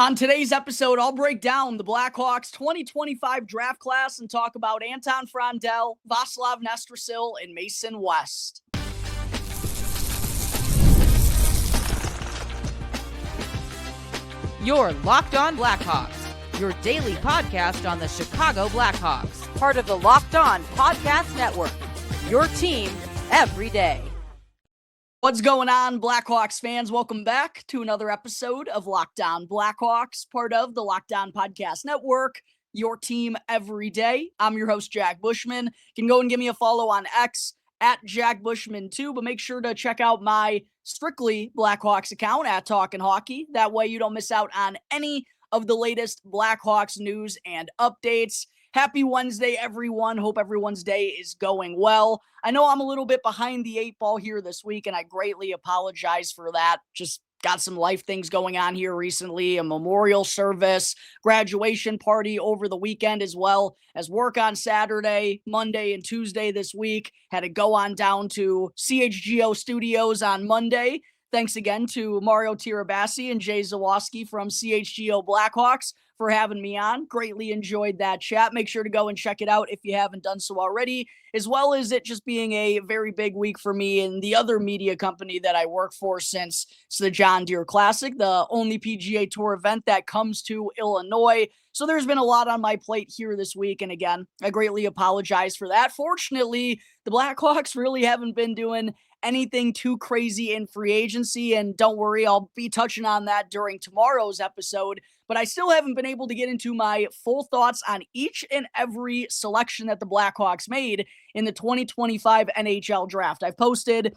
On today's episode, I'll break down the Blackhawks 2025 draft class and talk about Anton Frondell, Vaclav Nestrasil, and Mason West. You're Locked On Blackhawks, your daily podcast on the Chicago Blackhawks, part of the Locked On Podcast Network, your team every day. What's going on, Blackhawks fans? Welcome back to another episode of Locked On Blackhawks, part of the Locked On Podcast Network, your team every day. I'm your host, Jack Bushman. You can go and give me a follow on X at Jack Bushman too, but make sure to check out my strictly Blackhawks account at Talkin' Hockey. That way you don't miss out on any of the latest Blackhawks news and updates. Happy Wednesday, everyone. Hope everyone's day is going well. I know I'm a little bit behind the eight ball here this week, and I greatly apologize for that. Just got some life things going on here recently, a memorial service, graduation party over the weekend, as well as work on Saturday, Monday, and Tuesday this week. Had to go on down to CHGO Studios on Monday. Thanks again to Mario Tirabassi and Jay Zawoski from CHGO Blackhawks for having me on. Greatly enjoyed that chat. Make sure to go and check it out if you haven't done so already, as well as it just being a very big week for me and the other media company that I work for since it's the John Deere Classic, the only PGA Tour event that comes to Illinois. So there's been a lot on my plate here this week, and again, I greatly apologize for that. Fortunately, the Blackhawks really haven't been doing anything too crazy in free agency, and don't worry, I'll be touching on that during tomorrow's episode, but I still haven't been able to get into my full thoughts on each and every selection that the Blackhawks made in the 2025 NHL Draft. I've posted,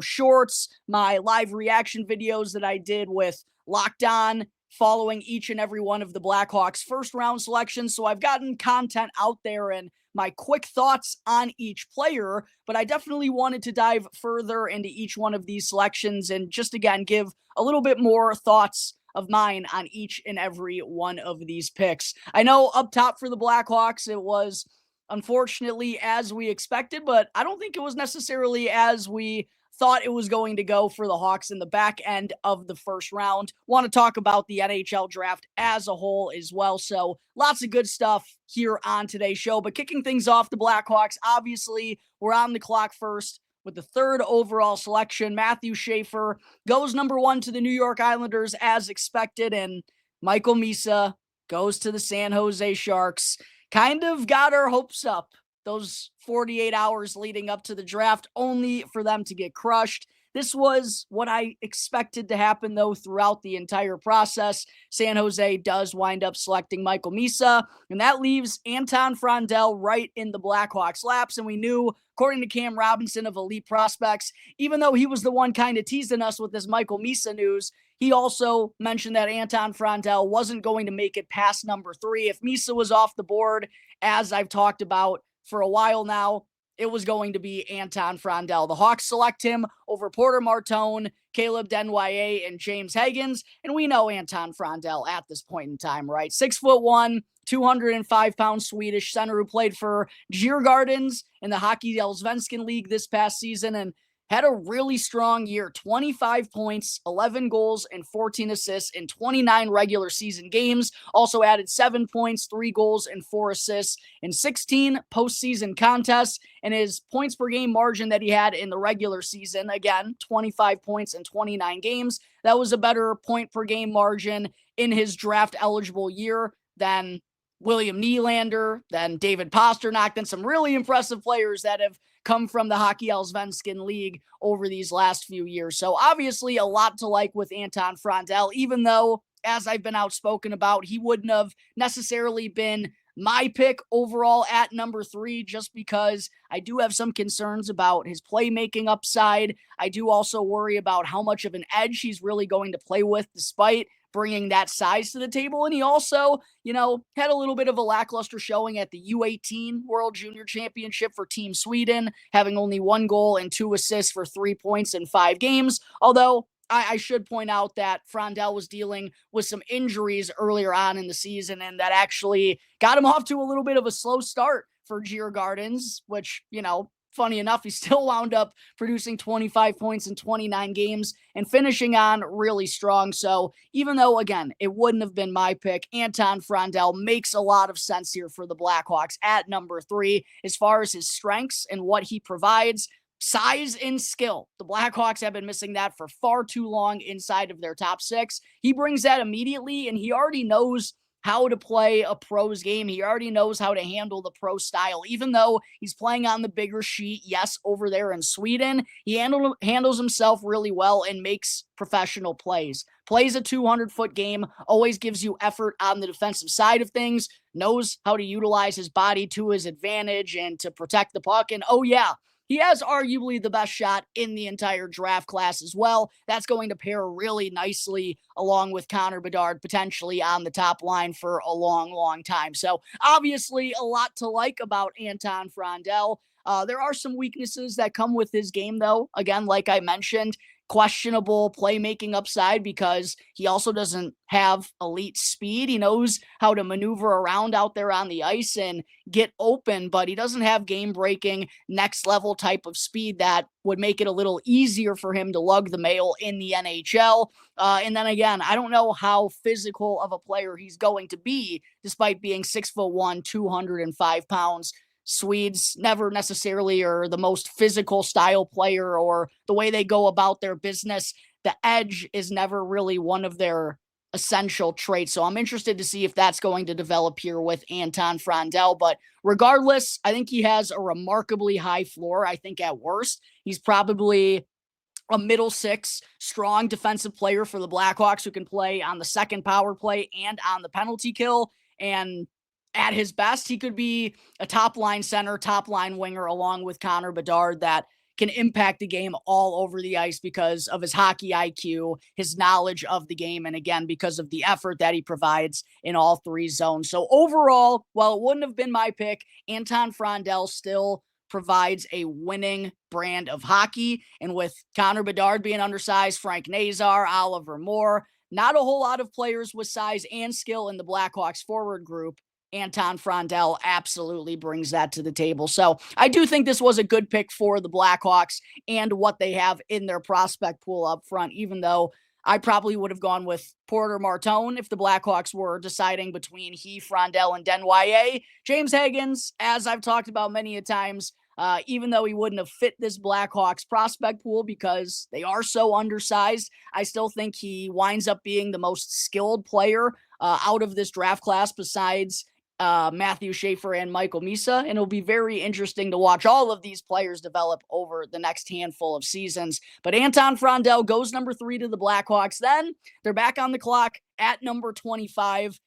shorts, my live reaction videos that I did with Locked On, following each and every one of the Blackhawks first round selections, so I've gotten content out there and my quick thoughts on each player, but I definitely wanted to dive further into each one of these selections and just, again, give a little bit more thoughts of mine on each and every one of these picks. I know up top for the Blackhawks, it was unfortunately as we expected, but I don't think it was necessarily as we thought it was going to go for the Hawks in the back end of the first round. Want to talk about the NHL draft as a whole as well. So lots of good stuff here on today's show. But kicking things off, the Blackhawks, obviously, we're on the clock first with the third overall selection. Matthew Schaefer goes number one to the New York Islanders as expected. And Michael Misa goes to the San Jose Sharks. Kind of got our hopes up those 48 hours leading up to the draft, only for them to get crushed. This was what I expected to happen, though, throughout the entire process. San Jose does wind up selecting Michael Misa, and that leaves Anton Frondell right in the Blackhawks' laps. And we knew, according to Cam Robinson of Elite Prospects, even though he was the one kind of teasing us with this Michael Misa news, he also mentioned that Anton Frondell wasn't going to make it past number 3. If Misa was off the board, as I've talked about for a while now, it was going to be Anton Frondell. The Hawks select him over Porter Martone, Caleb Denwyer, and James Higgins. And we know Anton Frondell at this point in time, right? 6'1", 205-pound Swedish center who played for Djurgårdens in the Hockey Allsvenskan League this past season and had a really strong year. 25 points, 11 goals, and 14 assists in 29 regular season games. Also added 7 points, 3 goals, and 4 assists in 16 postseason contests. And his points per game margin that he had in the regular season, again, 25 points in 29 games. That was a better point per game margin in his draft eligible year than William Nylander, than David Pastrnak, than some really impressive players that have come from the Hockey Allsvenskan League over these last few years. So obviously a lot to like with Anton Frondell, even though, as I've been outspoken about, he wouldn't have necessarily been my pick overall at number 3, just because I do have some concerns about his playmaking upside. I do also worry about how much of an edge he's really going to play with despite bringing that size to the table. And he also, had a little bit of a lackluster showing at the U18 World Junior Championship for Team Sweden, having only 1 goal and 2 assists for 3 points in 5 games. Although I should point out that Frondell was dealing with some injuries earlier on in the season, and that actually got him off to a little bit of a slow start for Djurgårdens, which, funny enough, he still wound up producing 25 points in 29 games and finishing on really strong. So even though, again, it wouldn't have been my pick, Anton Frondell makes a lot of sense here for the Blackhawks at number 3 as far as his strengths and what he provides. Size and skill. The Blackhawks have been missing that for far too long inside of their top 6. He brings that immediately, and he already knows how to play a pro's game. He already knows how to handle the pro style. Even though he's playing on the bigger sheet, yes, over there in Sweden, he handles himself really well and makes professional plays. Plays a 200-foot game, always gives you effort on the defensive side of things, knows how to utilize his body to his advantage and to protect the puck. And oh yeah, he has arguably the best shot in the entire draft class as well. That's going to pair really nicely along with Connor Bedard potentially on the top line for a long, long time. So obviously a lot to like about Anton Frondell. There are some weaknesses that come with his game, though. Again, like I mentioned, questionable playmaking upside because he also doesn't have elite speed. He knows how to maneuver around out there on the ice and get open, but he doesn't have game-breaking, next-level type of speed that would make it a little easier for him to lug the mail in the NHL. And then again, I don't know how physical of a player he's going to be, despite being 6'1", 205 pounds. Swedes never necessarily are the most physical style player or the way they go about their business. The edge is never really one of their essential traits. So I'm interested to see if that's going to develop here with Anton Frondell. But regardless, I think he has a remarkably high floor. I think at worst, he's probably a middle 6 strong defensive player for the Blackhawks who can play on the second power play and on the penalty kill. And at his best, he could be a top-line center, top-line winger, along with Connor Bedard that can impact the game all over the ice because of his hockey IQ, his knowledge of the game, and again, because of the effort that he provides in all 3 zones. So overall, while it wouldn't have been my pick, Anton Frondell still provides a winning brand of hockey. And with Connor Bedard being undersized, Frank Nazar, Oliver Moore, not a whole lot of players with size and skill in the Blackhawks forward group. Anton Frondell absolutely brings that to the table. So I do think this was a good pick for the Blackhawks and what they have in their prospect pool up front, even though I probably would have gone with Porter Martone if the Blackhawks were deciding between he, Frondell, and Denwyer. James Higgins, as I've talked about many a times, even though he wouldn't have fit this Blackhawks prospect pool because they are so undersized, I still think he winds up being the most skilled player out of this draft class besides Matthew Schaefer and Michael Misa, and it'll be very interesting to watch all of these players develop over the next handful of seasons. But Anton Frondell goes number 3 to the Blackhawks. Then they're back on the clock at number 25.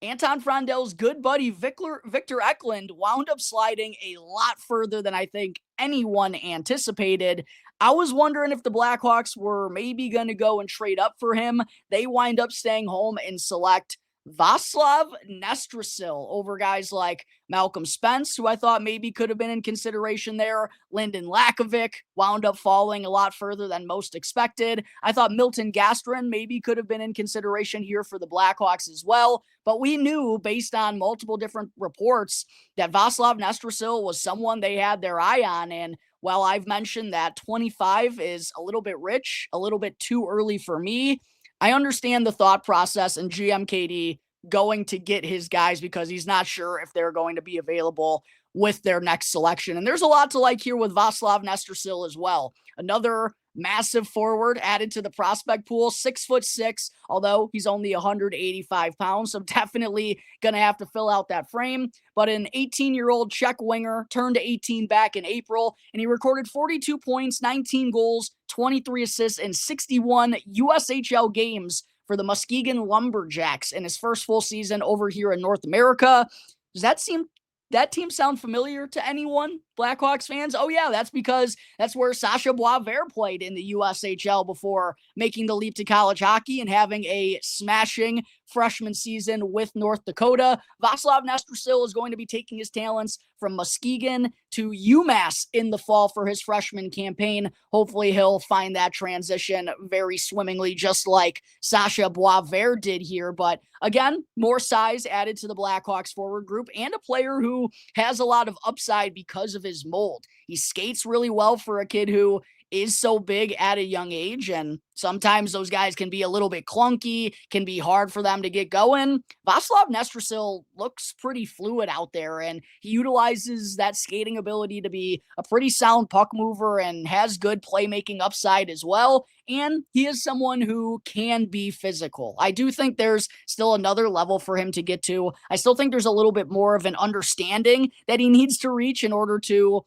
Anton Frondell's good buddy Victor Eklund wound up sliding a lot further than I think anyone anticipated. I was wondering if the Blackhawks were maybe going to go and trade up for him. They wind up staying home and select Vaclav Nestrasil over guys like Malcolm Spence, who I thought maybe could have been in consideration there. Lyndon Lakovic wound up falling a lot further than most expected. I thought Milton Gastrin maybe could have been in consideration here for the Blackhawks as well. But we knew, based on multiple different reports, that Vaclav Nestrasil was someone they had their eye on. And while I've mentioned that 25 is a little bit rich, a little bit too early for me, I understand the thought process and GM KD going to get his guys because he's not sure if they're going to be available with their next selection. And there's a lot to like here with Vaclav Nestrasil as well. Another massive forward added to the prospect pool, 6'6", although he's only 185 pounds. So definitely going to have to fill out that frame. But an 18-year-old Czech winger turned 18 back in April, and he recorded 42 points, 19 goals, 23 assists, and 61 USHL games for the Muskegon Lumberjacks in his first full season over here in North America. Does that team sound familiar to anyone, Blackhawks fans? Oh yeah, that's because that's where Sasha Boisvert played in the USHL before making the leap to college hockey and having a smashing freshman season with North Dakota. Vaclav Nestrasil is going to be taking his talents from Muskegon to UMass in the fall for his freshman campaign. Hopefully he'll find that transition very swimmingly, just like Sasha Boisvert did here. But again, more size added to the Blackhawks forward group and a player who has a lot of upside because of his mold. He skates really well for a kid who is so big at a young age, and sometimes those guys can be a little bit clunky, can be hard for them to get going. Vaclav Nestrasil looks pretty fluid out there, and he utilizes that skating ability to be a pretty sound puck mover and has good playmaking upside as well, and he is someone who can be physical. I do think there's still another level for him to get to. I still think there's a little bit more of an understanding that he needs to reach in order to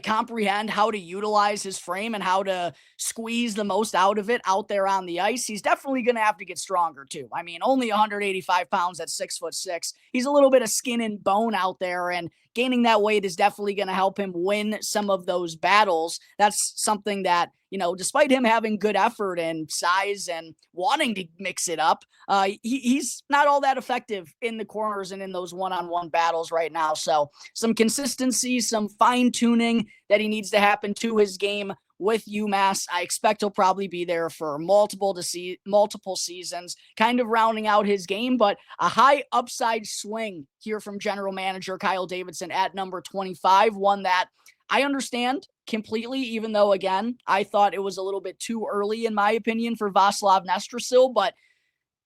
comprehend how to utilize his frame and how to squeeze the most out of it out there on the ice. He's definitely going to have to get stronger too. I mean, only 185 pounds at 6'6". He's a little bit of skin and bone out there, and gaining that weight is definitely going to help him win some of those battles. That's something that, despite him having good effort and size and wanting to mix it up, he's not all that effective in the corners and in those one-on-one battles right now. So some consistency, some fine-tuning that he needs to happen to his game with UMass. I expect he'll probably be there for multiple seasons, kind of rounding out his game, but a high upside swing here from general manager Kyle Davidson at number 25, one that I understand completely, even though, again, I thought it was a little bit too early, in my opinion, for Vaclav Nestrasil, but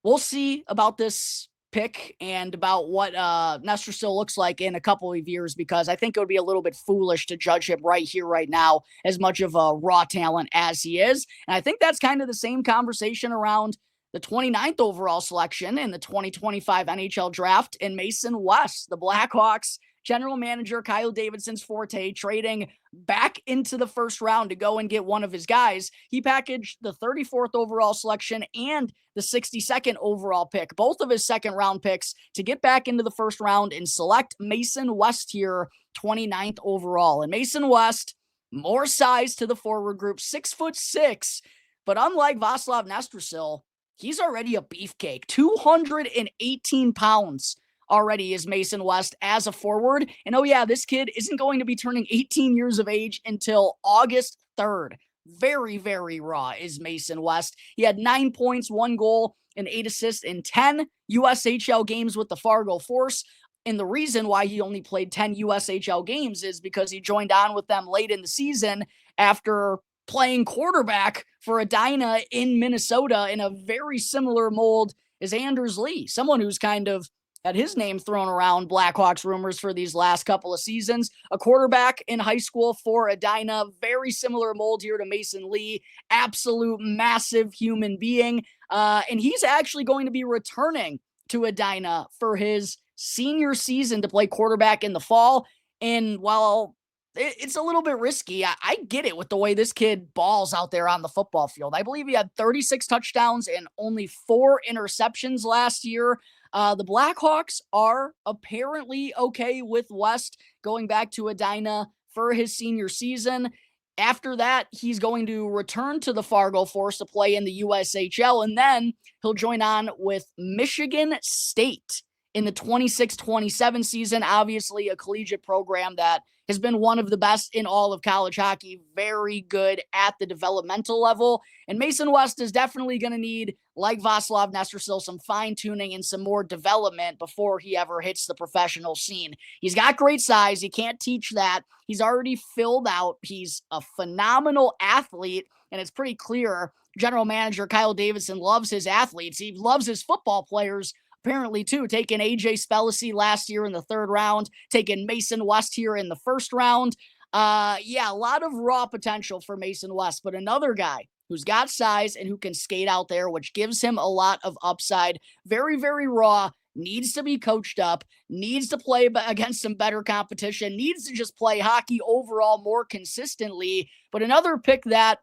we'll see about this pick and about what Nestrasil looks like in a couple of years, because I think it would be a little bit foolish to judge him right here, right now, as much of a raw talent as he is. And I think that's kind of the same conversation around the 29th overall selection in the 2025 NHL Draft in Mason West. The Blackhawks general manager Kyle Davidson's forte, trading back into the first round to go and get one of his guys. He packaged the 34th overall selection and the 62nd overall pick, both of his second round picks, to get back into the first round and select Mason West here, 29th overall. And Mason West, more size to the forward group, 6'6", but unlike Vaclav Nestrasil, he's already a beefcake, 218 pounds. Already is Mason West as a forward. And oh yeah, this kid isn't going to be turning 18 years of age until August 3rd. Very, very raw is Mason West. He had 9 points, 1 goal, and 8 assists in 10 USHL games with the Fargo Force. And the reason why he only played 10 USHL games is because he joined on with them late in the season after playing quarterback for Edina in Minnesota in a very similar mold as Anders Lee, someone who's kind of had his name thrown around Blackhawks rumors for these last couple of seasons. A quarterback in high school for Edina, very similar mold here to Mason Lee, absolute massive human being. And he's actually going to be returning to Edina for his senior season to play quarterback in the fall. And while it's a little bit risky, I get it with the way this kid balls out there on the football field. I believe he had 36 touchdowns and only 4 interceptions last year. The Blackhawks are apparently okay with West going back to Edina for his senior season. After that, he's going to return to the Fargo Force to play in the USHL, and then he'll join on with Michigan State in the 26-27 season. Obviously, a collegiate program that has been one of the best in all of college hockey, very good at the developmental level. And Mason West is definitely going to need, like Vaclav Nestrasil, some fine-tuning and some more development before he ever hits the professional scene. He's got great size. You can't teach that. He's already filled out. He's a phenomenal athlete, and it's pretty clear general manager Kyle Davidson loves his athletes. He loves his football players apparently too, taking AJ Spellacy last year in the 3rd round, taking Mason West here in the 1st round. A lot of raw potential for Mason West, but another guy who's got size and who can skate out there, which gives him a lot of upside. Very, very raw, needs to be coached up, needs to play against some better competition, needs to just play hockey overall more consistently. But another pick that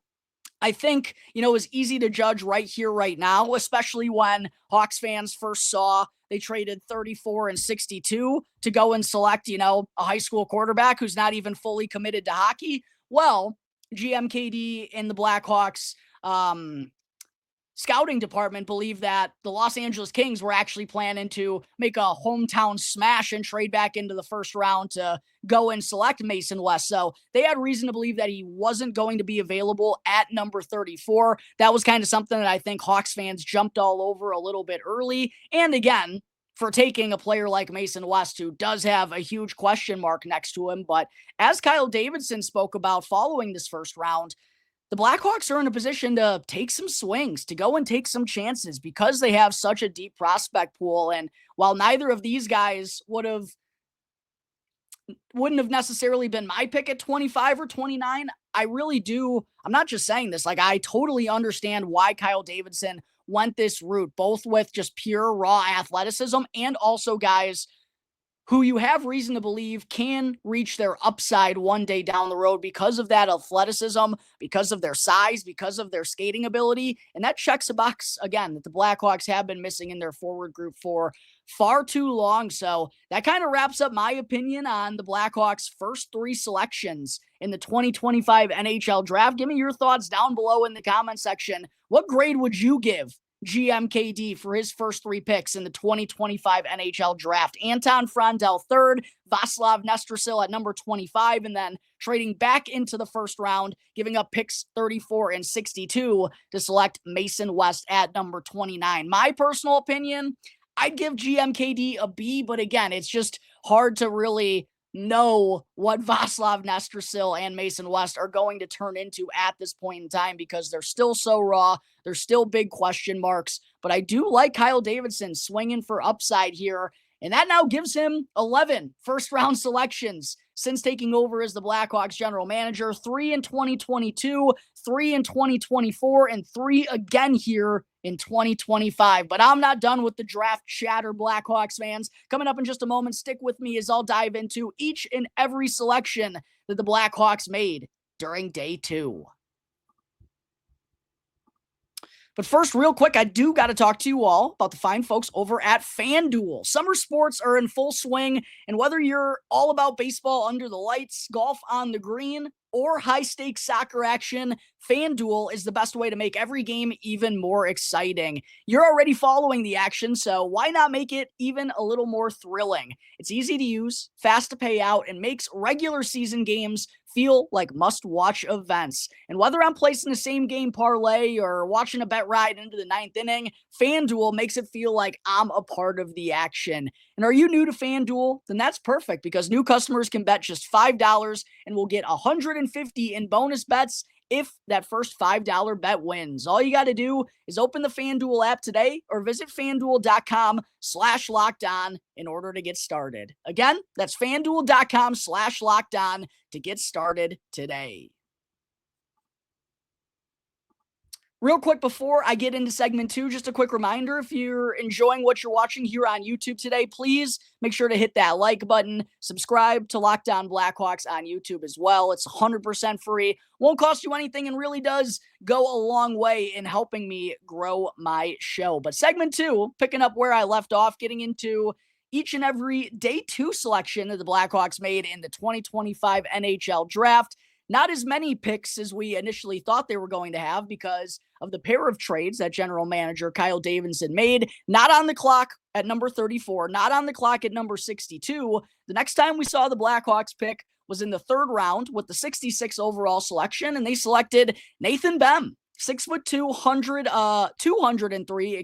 I think, is easy to judge right here, right now, especially when Hawks fans first saw they traded 34 and 62 to go and select, a high school quarterback who's not even fully committed to hockey. Well, GMKD and the Blackhawks scouting department believed that the Los Angeles Kings were actually planning to make a hometown smash and trade back into the 1st round to go and select Mason West. So they had reason to believe that he wasn't going to be available at number 34. That was kind of something that I think Hawks fans jumped all over a little bit early. And again, for taking a player like Mason West, who does have a huge question mark next to him. But as Kyle Davidson spoke about following this first round, the Blackhawks are in a position to take some swings, to go and take some chances because they have such a deep prospect pool. And while neither of these guys wouldn't have necessarily been my pick at 25 or 29, I really do. I'm not just saying this. Like, I totally understand why Kyle Davidson went this route, both with just pure raw athleticism and also guys who you have reason to believe can reach their upside one day down the road because of that athleticism, because of their size, because of their skating ability. And that checks a box, again, that the Blackhawks have been missing in their forward group for far too long. So that kind of wraps up my opinion on the Blackhawks' first three selections in the 2025 NHL Draft. Give me your thoughts down below in the comment section. What grade would you give GMKD for his first three picks in the 2025 NHL Draft? Anton Frondell third, Vaclav Nestrasil at number 25, and then trading back into the first round, giving up picks 34 and 62 to select Mason West at number 29. My personal opinion, I'd give GMKD a B, but again, it's just hard to really know what Vaclav Nestrasil and Mason West are going to turn into at this point in time because they're still so raw. There's still big question marks, but I do like Kyle Davidson swinging for upside here, and that now gives him 11 first-round selections since taking over as the Blackhawks general manager, 3 in 2022, 3 in 2024, and 3 again here in 2025. But I'm not done with the draft chatter, Blackhawks fans. Coming up in just a moment, stick with me as I'll dive into each and every selection that the Blackhawks made during day 2. But first, real quick, I do got to talk to you all about the fine folks over at FanDuel. Summer sports are in full swing, and whether you're all about baseball under the lights, golf on the green, or high-stakes soccer action, FanDuel is the best way to make every game even more exciting. You're already following the action, so why not make it even a little more thrilling? It's easy to use, fast to pay out, and makes regular season games feel like must-watch events. And whether I'm placing the same game parlay or watching a bet ride into the 9th inning, FanDuel makes it feel like I'm a part of the action. And are you new to FanDuel? Then that's perfect because new customers can bet just $5 and will get $150 in bonus bets if that first $5 bet wins. All you got to do is open the FanDuel app today or visit FanDuel.com/lockedon in order to get started. Again, that's FanDuel.com/lockedon to get started today. Real quick before I get into segment 2, just a quick reminder, if you're enjoying what you're watching here on YouTube today, please make sure to hit that like button, subscribe to Locked On Blackhawks on YouTube as well. It's 100% free, won't cost you anything, and really does go a long way in helping me grow my show. But segment 2, picking up where I left off, getting into each and every day 2 selection that the Blackhawks made in the 2025 NHL Draft. Not as many picks as we initially thought they were going to have because of the pair of trades that general manager Kyle Davidson made. Not on the clock at number 34, not on the clock at number 62. The next time we saw the Blackhawks pick was in the 3rd round with the 66 overall selection, and they selected Nathan Behm, 6'2", 203,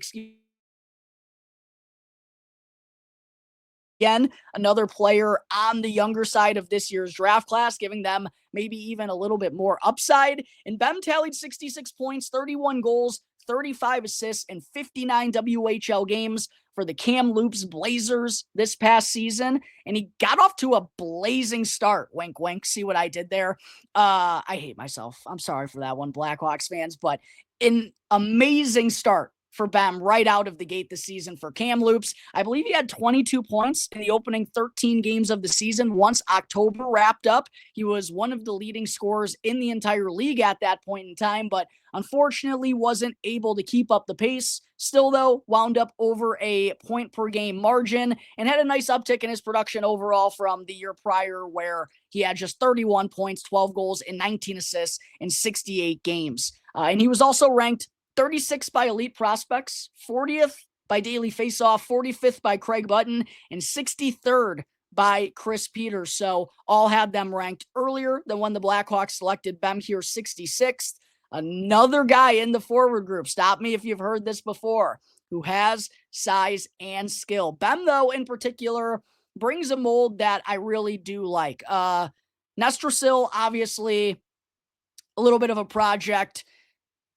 Again, another player on the younger side of this year's draft class, giving them maybe even a little bit more upside. And Behm tallied 66 points, 31 goals, 35 assists, and 59 WHL games for the Kamloops Blazers this past season. And he got off to a blazing start. Wink, wink. See what I did there? I hate myself. I'm sorry for that one, Blackhawks fans, but an amazing start for Behm right out of the gate this season for Kamloops. I believe he had 22 points in the opening 13 games of the season. Once October wrapped up, he was one of the leading scorers in the entire league at that point in time, but unfortunately wasn't able to keep up the pace. Still, though, wound up over a point-per-game margin and had a nice uptick in his production overall from the year prior where he had just 31 points, 12 goals, and 19 assists in 68 games. And he was also ranked 36th by Elite Prospects, 40th by Daily Faceoff, 45th by Craig Button, and 63rd by Chris Peters. So all had them ranked earlier than when the Blackhawks selected Behm here, 66th. Another guy in the forward group, stop me if you've heard this before, who has size and skill. Behm, though, in particular, brings a mold that I really do like. Nestrasil, obviously, a little bit of a project,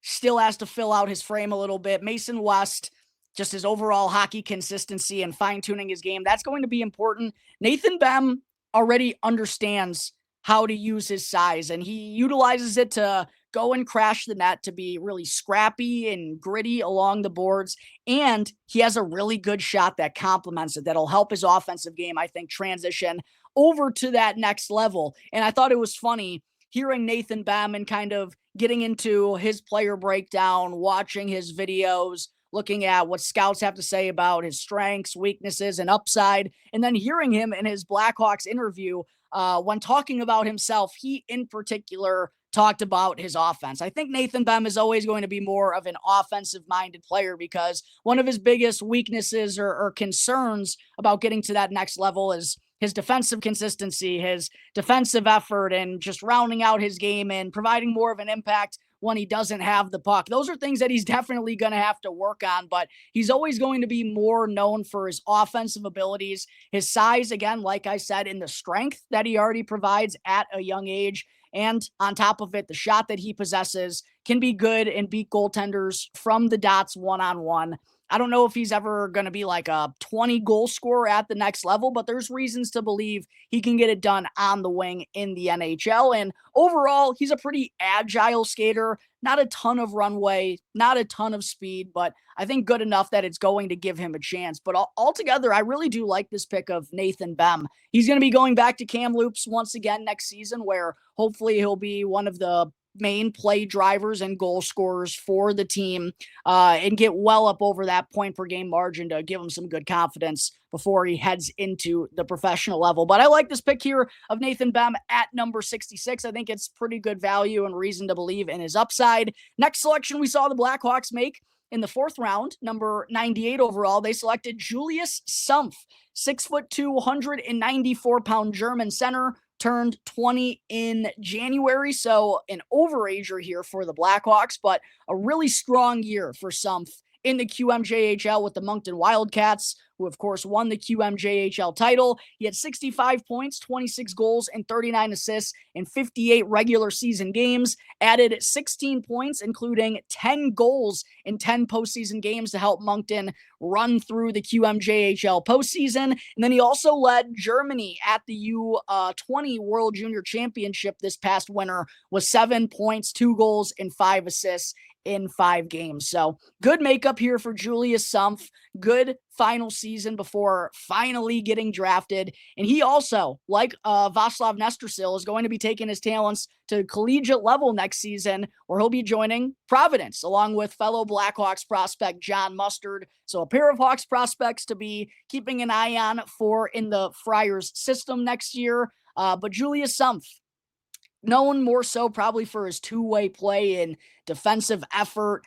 still has to fill out his frame a little bit. Mason West, just his overall hockey consistency and fine-tuning his game, that's going to be important. Nathan Behm already understands how to use his size, and he utilizes it to go and crash the net, to be really scrappy and gritty along the boards, and he has a really good shot that complements it, that'll help his offensive game, I think, transition over to that next level. And I thought it was funny hearing Nathan Behm and kind of getting into his player breakdown, watching his videos, looking at what scouts have to say about his strengths, weaknesses, and upside, and then hearing him in his Blackhawks interview when talking about himself. He, in particular, talked about his offense. I think Nathan Behm is always going to be more of an offensive-minded player because one of his biggest weaknesses or concerns about getting to that next level is his defensive consistency, his defensive effort, and just rounding out his game and providing more of an impact when he doesn't have the puck. Those are things that he's definitely going to have to work on, but he's always going to be more known for his offensive abilities, his size, again, like I said, and the strength that he already provides at a young age. And on top of it, the shot that he possesses can be good and beat goaltenders from the dots one-on-one. I don't know if he's ever going to be like a 20 goal scorer at the next level, but there's reasons to believe he can get it done on the wing in the NHL. And overall, he's a pretty agile skater, not a ton of runway, not a ton of speed, but I think good enough that it's going to give him a chance. But altogether, I really do like this pick of Nathan Behm. He's going to be going back to Kamloops once again next season, where hopefully he'll be one of the main play drivers and goal scorers for the team and get well up over that point per game margin to give him some good confidence before he heads into the professional level. But I like this pick here of Nathan Behm at number 66. I think it's pretty good value and reason to believe in his upside. Next selection we saw the Blackhawks make in the fourth round, number 98 overall. They selected Julius Sumpf, 6'2", 194-pound German center, turned 20 in January, so an overager here for the Blackhawks, but a really strong year for Sumpf in the QMJHL with the Moncton Wildcats, who of course won the QMJHL title. He had 65 points, 26 goals, and 39 assists in 58 regular season games, added 16 points, including 10 goals in 10 postseason games to help Moncton run through the QMJHL postseason. And then he also led Germany at the U20 World Junior Championship this past winter with 7 points, 2 goals, and 5 assists in 5 games. So good makeup here for Julius Sumpf. Good final season before finally getting drafted. And he also, like Vaclav Nestrasil, is going to be taking his talents to collegiate level next season, where he'll be joining Providence along with fellow Blackhawks prospect John Mustard. So a pair of Hawks prospects to be keeping an eye on for in the Friars system next year. But Julius Sumpf, known more so probably for his two-way play and defensive effort.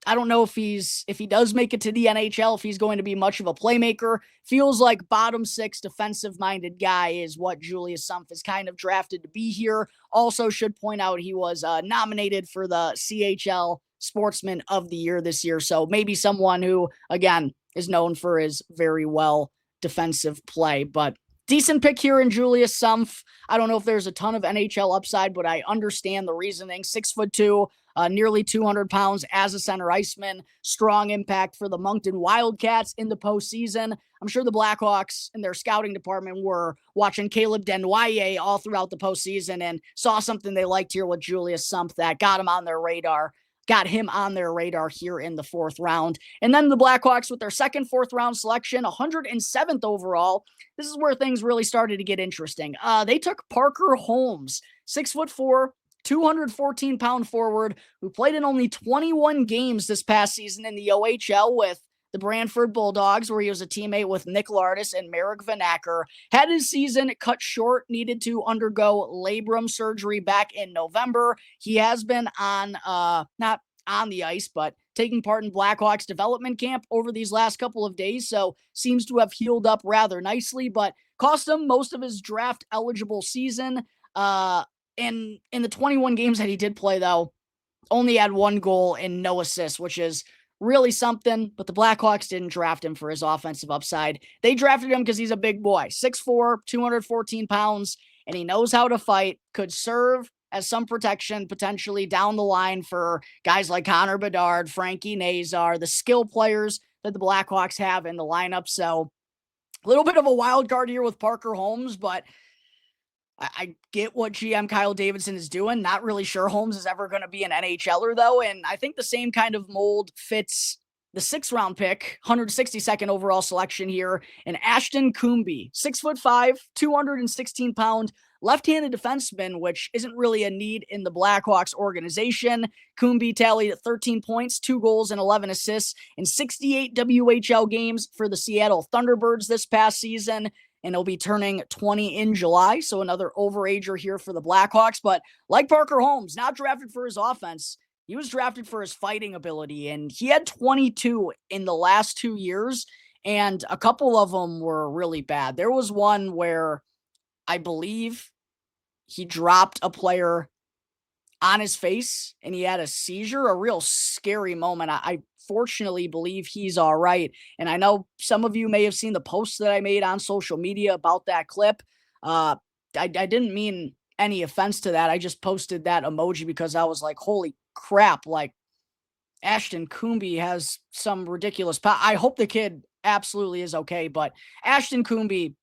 I don't know if he does make it to the NHL, if he's going to be much of a playmaker. Feels like bottom six defensive-minded guy is what Julius Sumpf is kind of drafted to be here. Also should point out he was nominated for the CHL Sportsman of the Year this year. So maybe someone who, again, is known for his very well defensive play. But decent pick here in Julius Sumpf. I don't know if there's a ton of NHL upside, but I understand the reasoning. 6'2", nearly 200 pounds as a center iceman. Strong impact for the Moncton Wildcats in the postseason. I'm sure the Blackhawks and their scouting department were watching Caleb Denoyer all throughout the postseason and saw something they liked here with Julius Sumpf that got him on their radar. Got him on their radar here in the fourth round. And then the Blackhawks with their second fourth round selection, 107th overall. This is where things really started to get interesting. They took Parker Holmes, 6'4", 214-pound forward, who played in only 21 games this past season in the OHL with the Brantford Bulldogs, where he was a teammate with Nick Lardis and Marek Vanacker. Had his season cut short, needed to undergo labrum surgery back in November. He has been on, not on the ice, but taking part in Blackhawks development camp over these last couple of days, so seems to have healed up rather nicely, but cost him most of his draft-eligible season. In the 21 games that he did play, though, only had 1 goal and no assists, which is really something, but the Blackhawks didn't draft him for his offensive upside. They drafted him because he's a big boy, 6'4", 214 pounds, and he knows how to fight, could serve as some protection potentially down the line for guys like Connor Bedard, Frankie Nazar, the skill players that the Blackhawks have in the lineup. So a little bit of a wild card here with Parker Holmes, but I get what GM Kyle Davidson is doing. Not really sure Holmes is ever going to be an NHLer, though. And I think the same kind of mold fits the 6th-round pick, 162nd overall selection here, and Ashton Kumbie, 6'5", 216-pound left-handed defenseman, which isn't really a need in the Blackhawks organization. Kumbie tallied at 13 points, 2 goals, and 11 assists in 68 WHL games for the Seattle Thunderbirds this past season, and he'll be turning 20 in July, so another overager here for the Blackhawks. But like Parker Holmes, not drafted for his offense, he was drafted for his fighting ability, and he had 22 in the last 2 years, and a couple of them were really bad. There was one where I believe he dropped a player on his face and he had a seizure, a real scary moment. I fortunately believe he's all right. And I know some of you may have seen the posts that I made on social media about that clip. I didn't mean any offense to that. I just posted that emoji because I was like, holy crap, like Ashton Kumbie has some ridiculous I hope the kid absolutely is okay, but Ashton Kumbie,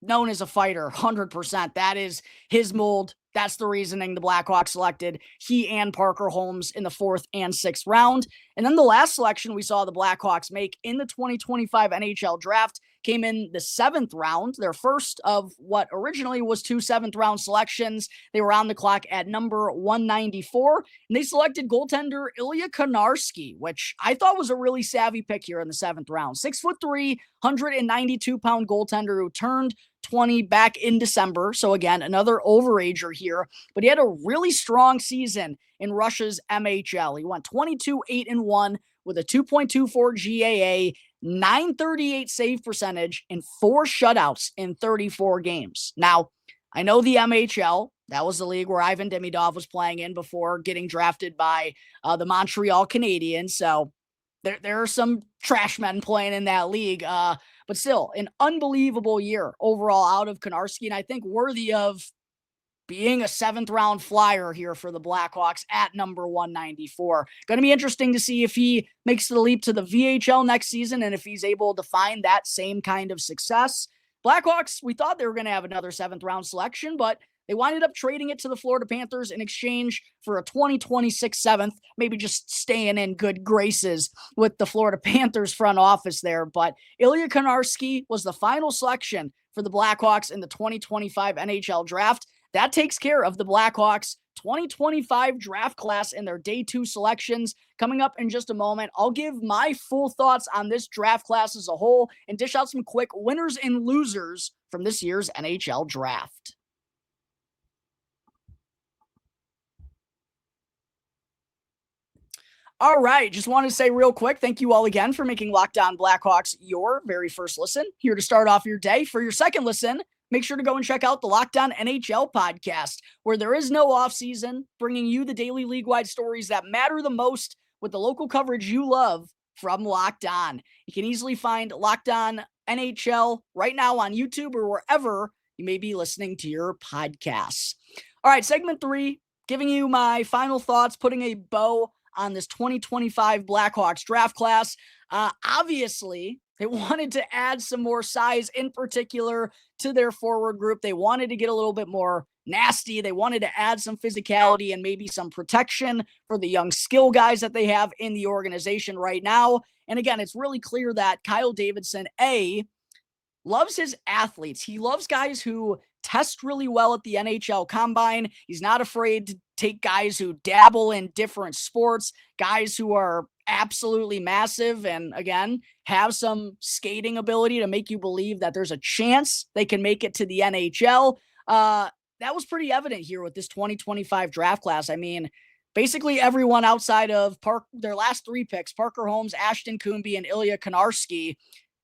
known as a fighter, 100%. That is his mold. That's the reasoning the Blackhawks selected he and Parker Holmes in the 4th and 6th round. And then the last selection we saw the Blackhawks make in the 2025 NHL Draft came in the 7th round, their first of what originally was 2 7th-round selections. They were on the clock at number 194, and they selected goaltender Ilya Konarski, which I thought was a really savvy pick here in the 7th round. 6'3", 192-pound goaltender who turned 20 back in December. So again, another overager here, but he had a really strong season in Russia's MHL. He went 22-8-1 with a 2.24 GAA, 938 save percentage, and 4 shutouts in 34 games. Now, I know the MHL, that was the league where Ivan Demidov was playing in before getting drafted by the Montreal Canadiens. So there are some trash men playing in that league. But still, an unbelievable year overall out of Konarski, and I think worthy of being a 7th-round flyer here for the Blackhawks at number 194. Going to be interesting to see if he makes the leap to the VHL next season and if he's able to find that same kind of success. Blackhawks, we thought they were going to have another 7th-round selection, but they winded up trading it to the Florida Panthers in exchange for a 2026 7th, maybe just staying in good graces with the Florida Panthers front office there. But Ilya Konarski was the final selection for the Blackhawks in the 2025 NHL Draft. That takes care of the Blackhawks 2025 draft class and their day 2 selections. Coming up in just a moment, I'll give my full thoughts on this draft class as a whole and dish out some quick winners and losers from this year's NHL Draft. All right, just wanted to say real quick, thank you all again for making Locked On Blackhawks your very first listen. Here to start off your day. For your second listen, make sure to go and check out the Locked On NHL podcast, where there is no offseason, bringing you the daily league-wide stories that matter the most with the local coverage you love from Locked On. You can easily find Locked On NHL right now on YouTube or wherever you may be listening to your podcasts. All right, segment 3, giving you my final thoughts, putting a bow on this 2025 Blackhawks draft class. Obviously, they wanted to add some more size, in particular to their forward group. They wanted to get a little bit more nasty. They wanted to add some physicality and maybe some protection for the young skill guys that they have in the organization right now. And again, it's really clear that Kyle Davidson, loves his athletes. He loves guys who test really well at the NHL Combine. He's not afraid to take guys who dabble in different sports, guys who are absolutely massive and, again, have some skating ability to make you believe that there's a chance they can make it to the NHL. That was pretty evident here with this 2025 draft class. I mean, basically everyone outside of their last 3 picks, Parker Holmes, Ashton Kumbie, and Ilya Konarski,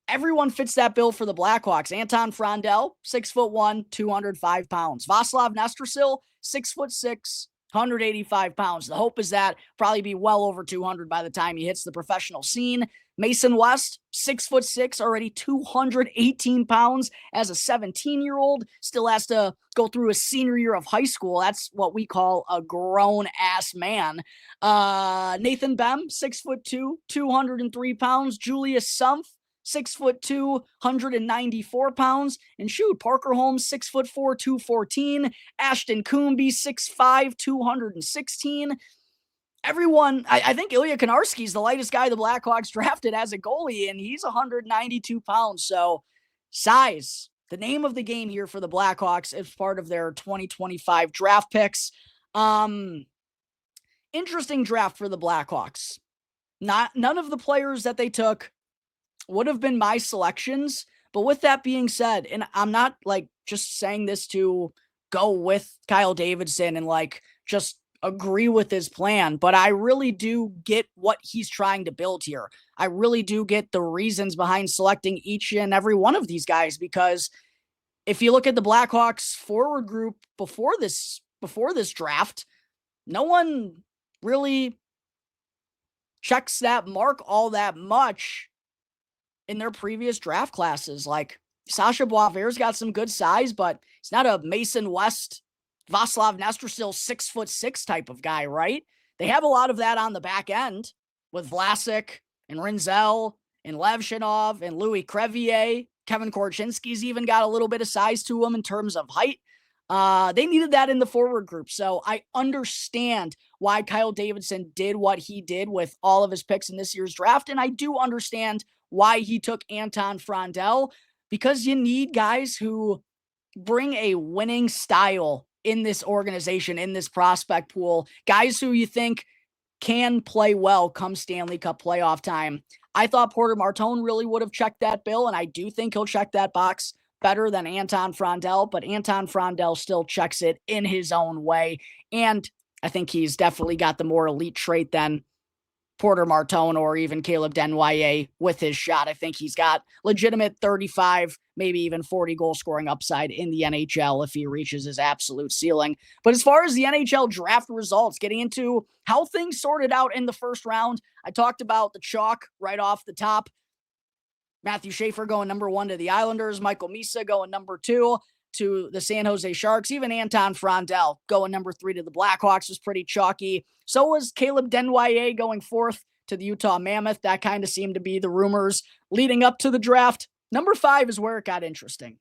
everyone fits that bill for the Blackhawks. Anton Frondell, 6'1", 205 pounds. Vaclav Nestrasil, 6'6", 185 pounds. The hope is that probably be well over 200 by the time he hits the professional scene. Mason West, 6'6", already 218 pounds as a 17-year-old. Still has to go through his senior year of high school. That's what we call a grown-ass man. Nathan Behm, 6'2", 203 pounds. Julius Sumpf, 6'2", 194 pounds. And shoot, Parker Holmes, 6'4", 214. Ashton Coombe, 6'5", 216. Everyone, I think Ilya Konarski's the lightest guy the Blackhawks drafted as a goalie, and he's 192 pounds. So size, the name of the game here for the Blackhawks as part of their 2025 draft picks. Interesting draft for the Blackhawks. None of the players that they took would have been my selections. But with that being said, and I'm not like just saying this to go with Kyle Davidson and like just agree with his plan, but I really do get what he's trying to build here. I really do get the reasons behind selecting each and every one of these guys, because if you look at the Blackhawks forward group before this draft, no one really checks that mark all that much in their previous draft classes. Like Sasha Boisvert's got some good size, but he's not a Mason West, Vaclav Nestrasil 6'6" type of guy, right? They have a lot of that on the back end with Vlasic and Rinzel and Levshinov and Louis Crevier. Kevin Korchinski's even got a little bit of size to him in terms of height. They needed that in the forward group. So I understand why Kyle Davidson did what he did with all of his picks in this year's draft. And I do understand why he took Anton Frondell, because you need guys who bring a winning style in this organization, in this prospect pool, guys who you think can play well come Stanley Cup playoff time. I thought Porter Martone really would have checked that bill, and I do think he'll check that box better than Anton Frondell, but Anton Frondell still checks it in his own way, and I think he's definitely got the more elite trait than Porter Martone or even Caleb Denwyer with his shot. I think he's got legitimate 35, maybe even 40 goal scoring upside in the NHL if he reaches his absolute ceiling. But as far as the NHL draft results, getting into how things sorted out in the first round, I talked about the chalk right off the top. Matthew Schaefer going number 1 to the Islanders, Michael Misa going number 2 to the San Jose Sharks. Even Anton Frondell going number 3 to the Blackhawks was pretty chalky. So was Caleb Denwyer going 4th to the Utah Mammoth. That kind of seemed to be the rumors leading up to the draft. Number 5 is where it got interesting.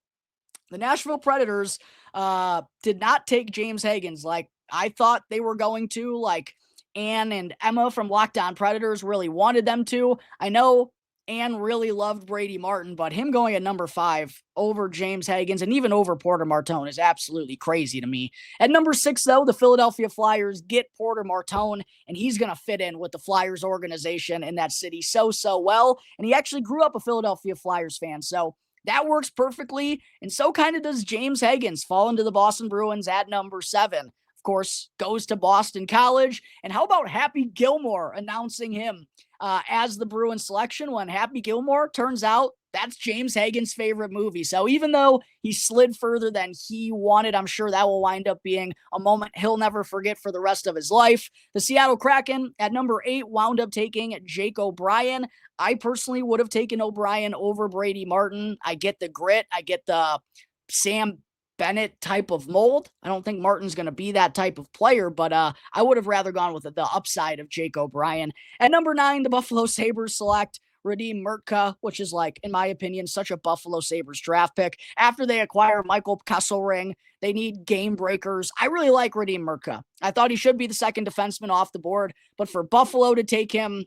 The Nashville Predators did not take James Higgins like I thought they were going to, like Ann and Emma from Locked On Predators really wanted them to. I know Ann really loved Brady Martin, but him going at number 5 over James Higgins and even over Porter Martone is absolutely crazy to me. At number 6, though, the Philadelphia Flyers get Porter Martone, and he's going to fit in with the Flyers organization in that city so well. And he actually grew up a Philadelphia Flyers fan, so that works perfectly. And so kind of does James Higgins fall into the Boston Bruins at number 7. Of course, goes to Boston College. And how about Happy Gilmore announcing him as the Bruins selection, when Happy Gilmore, turns out that's James Higgins' favorite movie. So even though he slid further than he wanted, I'm sure that will wind up being a moment he'll never forget for the rest of his life. The Seattle Kraken at number 8 wound up taking Jake O'Brien. I personally would have taken O'Brien over Brady Martin. I get the grit. I get the Sam Bennett type of mold. I don't think Martin's going to be that type of player, but I would have rather gone with the upside of Jake O'Brien. At number 9, the Buffalo Sabres select Radim Murtka, which is, like, in my opinion, such a Buffalo Sabres draft pick. After they acquire Michael Kesselring, they need game breakers. I really like Radim Murtka. I thought he should be the second defenseman off the board, but for Buffalo to take him,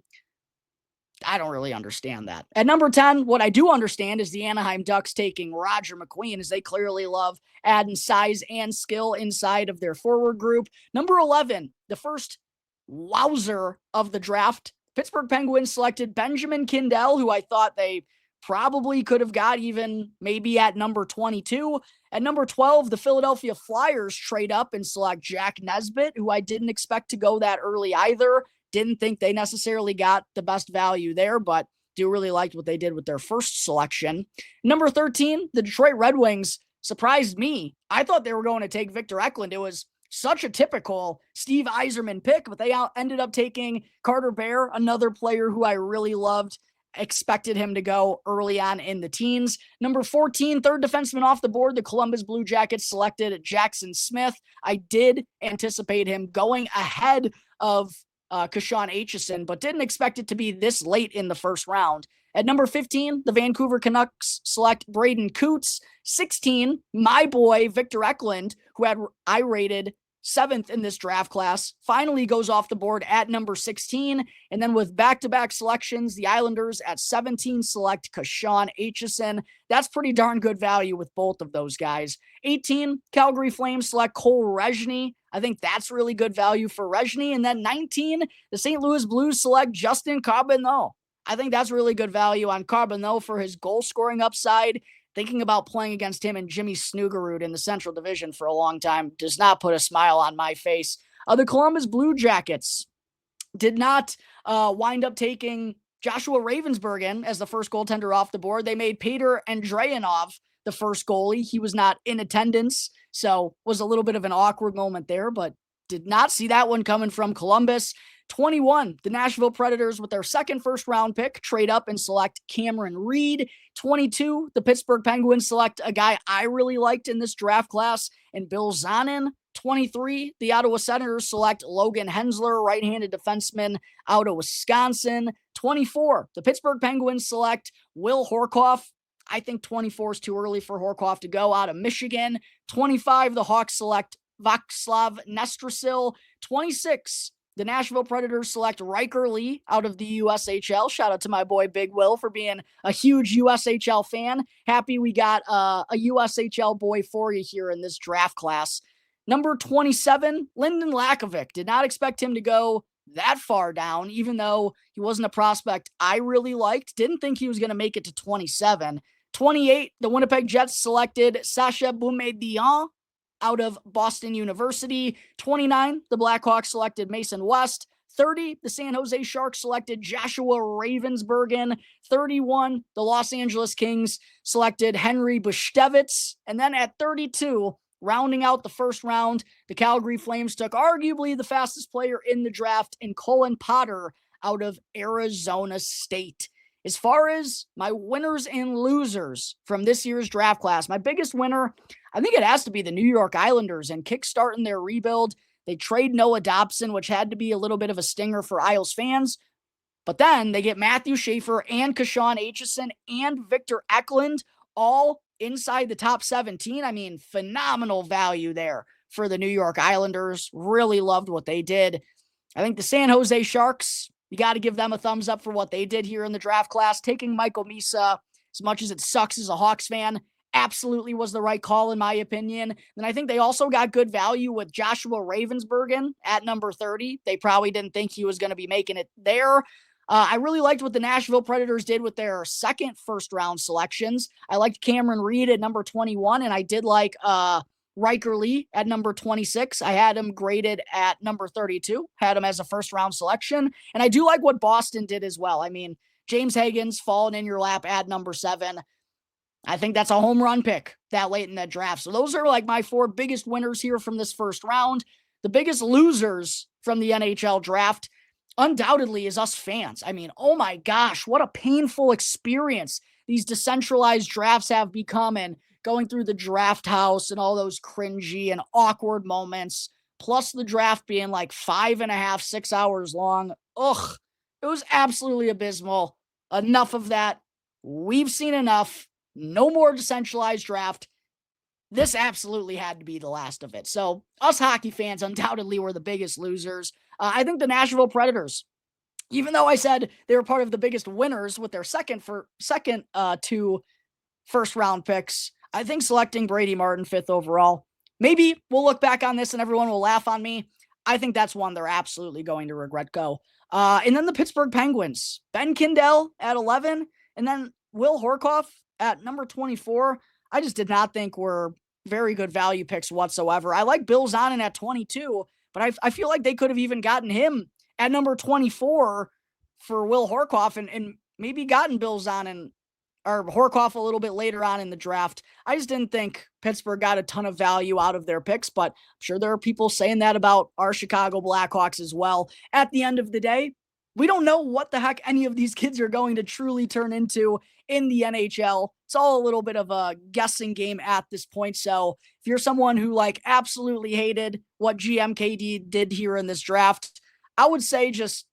I don't really understand that. At number 10, what I do understand is the Anaheim Ducks taking Roger McQueen, as they clearly love adding size and skill inside of their forward group. Number 11, the first wowzer of the draft, Pittsburgh Penguins selected Benjamin Kindell, who I thought they probably could have got even maybe at number 22. At number 12, the Philadelphia Flyers trade up and select Jack Nesbitt, who I didn't expect to go that early either. Didn't think they necessarily got the best value there, but do really liked what they did with their first selection. Number 13, the Detroit Red Wings surprised me. I thought they were going to take Victor Eklund. It was such a typical Steve Yzerman pick, but they ended up taking Carter Bear, another player who I really loved. Expected him to go early on in the teens. Number 14, third defenseman off the board, the Columbus Blue Jackets selected Jackson Smith. I did anticipate him going ahead of Kashawn Aitchison, but didn't expect it to be this late in the first round. At number 15, the Vancouver Canucks select Braden Coots. 16, my boy, Victor Eklund, who I rated 7th in this draft class, finally goes off the board at number 16. And then with back-to-back selections, the Islanders at 17 select Kashawn Aitchison. That's pretty darn good value with both of those guys. 18, Calgary Flames select Cole Rezny. I think that's really good value for Rezny. And then 19, the St. Louis Blues select Justin Charbonneau. I think that's really good value on Charbonneau for his goal-scoring upside. Thinking about playing against him and Jimmy Snuggerud in the Central Division for a long time does not put a smile on my face. The Columbus Blue Jackets did not wind up taking Joshua Ravensburgen as the first goaltender off the board. They made Peter Andreanov the first goalie. He was not in attendance, so was a little bit of an awkward moment there, but did not see that one coming from Columbus. 21, the Nashville Predators with their second first-round pick trade up and select Cameron Reed. 22, the Pittsburgh Penguins select a guy I really liked in this draft class, and Bill Zanin. 23, the Ottawa Senators select Logan Hensler, right-handed defenseman out of Wisconsin. 24, the Pittsburgh Penguins select Will Horkoff. I think 24 is too early for Horkoff to go, out of Michigan. 25, the Hawks select Vaclav Nestrasil. 26, the Nashville Predators select Riker Lee out of the USHL. Shout out to my boy Big Will for being a huge USHL fan. Happy we got a USHL boy for you here in this draft class. Number 27, Lyndon Lakovic. Did not expect him to go that far down, even though he wasn't a prospect I really liked. Didn't think he was going to make it to 27. 28, the Winnipeg Jets selected Sacha Boumediene out of Boston University. 29, the Blackhawks selected Mason West. 30, the San Jose Sharks selected Joshua Ravensburgen. 31, the Los Angeles Kings selected Henry Buštevec. And then at 32, rounding out the first round, the Calgary Flames took arguably the fastest player in the draft in Colin Potter out of Arizona State. As far as my winners and losers from this year's draft class, my biggest winner, I think it has to be the New York Islanders and kickstarting their rebuild. They trade Noah Dobson, which had to be a little bit of a stinger for Isles fans. But then they get Matthew Schaefer and Kashawn Aitchison and Victor Eklund all inside the top 17. I mean, phenomenal value there for the New York Islanders. Really loved what they did. I think the San Jose Sharks, you got to give them a thumbs up for what they did here in the draft class. Taking Michael Misa, as much as it sucks as a Hawks fan, absolutely was the right call in my opinion. And I think they also got good value with Joshua Ravensburgen at number 30. They probably didn't think he was going to be making it there. I really liked what the Nashville Predators did with their second first-round selections. I liked Cameron Reed at number 21, and I did like Riker Lee at number 26. I had him graded at number 32, had him as a first-round selection. And I do like what Boston did as well. I mean, James Hagen's fallen in your lap at number 7. I think that's a home run pick that late in that draft. So those are like my 4 biggest winners here from this first round. The biggest losers from the NHL draft undoubtedly is us fans. I mean, oh my gosh, what a painful experience these decentralized drafts have become, and going through the draft house and all those cringy and awkward moments, plus the draft being like 5.5, 6 hours long. Ugh, it was absolutely abysmal. Enough of that. We've seen enough. No more decentralized draft. This absolutely had to be the last of it. So us hockey fans undoubtedly were the biggest losers. I think the Nashville Predators, even though I said they were part of the biggest winners with their second 2 first-round picks, I think selecting Brady Martin 5th overall, maybe we'll look back on this and everyone will laugh on me. I think that's one they're absolutely going to regret go. And then the Pittsburgh Penguins, Ben Kindell at 11, and then Will Horkoff at number 24. I just did not think were very good value picks whatsoever. I like Bill Zanin at 22, but I feel like they could have even gotten him at number 24 for Will Horkoff and maybe gotten Bill Zanin or Horkoff a little bit later on in the draft. I just didn't think Pittsburgh got a ton of value out of their picks, but I'm sure there are people saying that about our Chicago Blackhawks as well. At the end of the day, we don't know what the heck any of these kids are going to truly turn into in the NHL. It's all a little bit of a guessing game at this point. So if you're someone who absolutely hated what GMKD did here in this draft, I would say just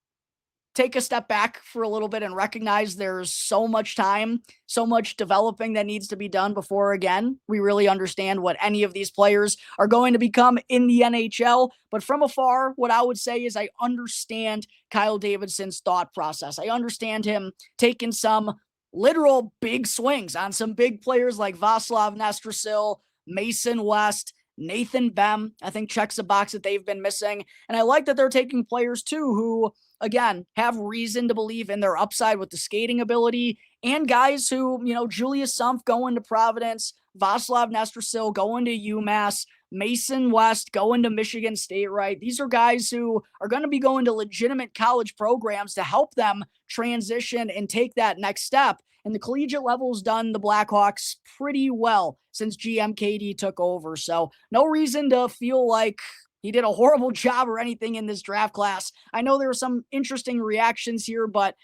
take a step back for a little bit and recognize there's so much time, so much developing that needs to be done before, again, we really understand what any of these players are going to become in the NHL. But from afar, what I would say is I understand Kyle Davidson's thought process. I understand him taking some literal big swings on some big players like Vaclav Nestrasil, Mason West, Nathan Behm. I think checks a box that they've been missing. And I like that they're taking players too who, again, have reason to believe in their upside with the skating ability, and guys who, Julius Sumpf going to Providence, Vaclav Nestrasil going to UMass, Mason West going to Michigan State, right? These are guys who are going to be going to legitimate college programs to help them transition and take that next step. And the collegiate level's done the Blackhawks pretty well since GMKD took over. So no reason to feel like he did a horrible job or anything in this draft class. I know there were some interesting reactions here, but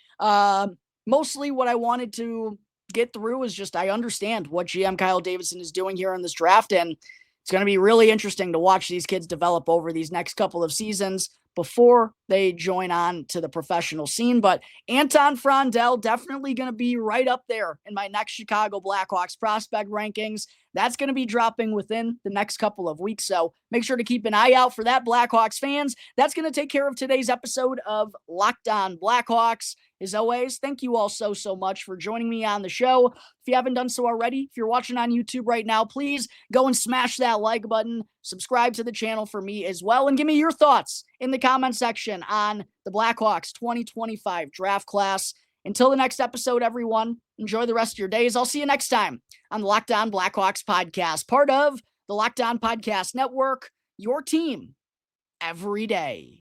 mostly what I wanted to get through is just I understand what GM Kyle Davidson is doing here in this draft, and it's going to be really interesting to watch these kids develop over these next couple of seasons before they join on to the professional scene. But Anton Frondell definitely going to be right up there in my next Chicago Blackhawks prospect rankings. That's going to be dropping within the next couple of weeks. So make sure to keep an eye out for that, Blackhawks fans. That's going to take care of today's episode of Locked On Blackhawks. As always, thank you all so much for joining me on the show. If you haven't done so already, if you're watching on YouTube right now, please go and smash that like button, subscribe to the channel for me as well, and give me your thoughts in the comment section on the Blackhawks 2025 draft class. Until the next episode, everyone, enjoy the rest of your days. I'll see you next time on the Locked On Blackhawks podcast, part of the Locked On Podcast Network, your team every day.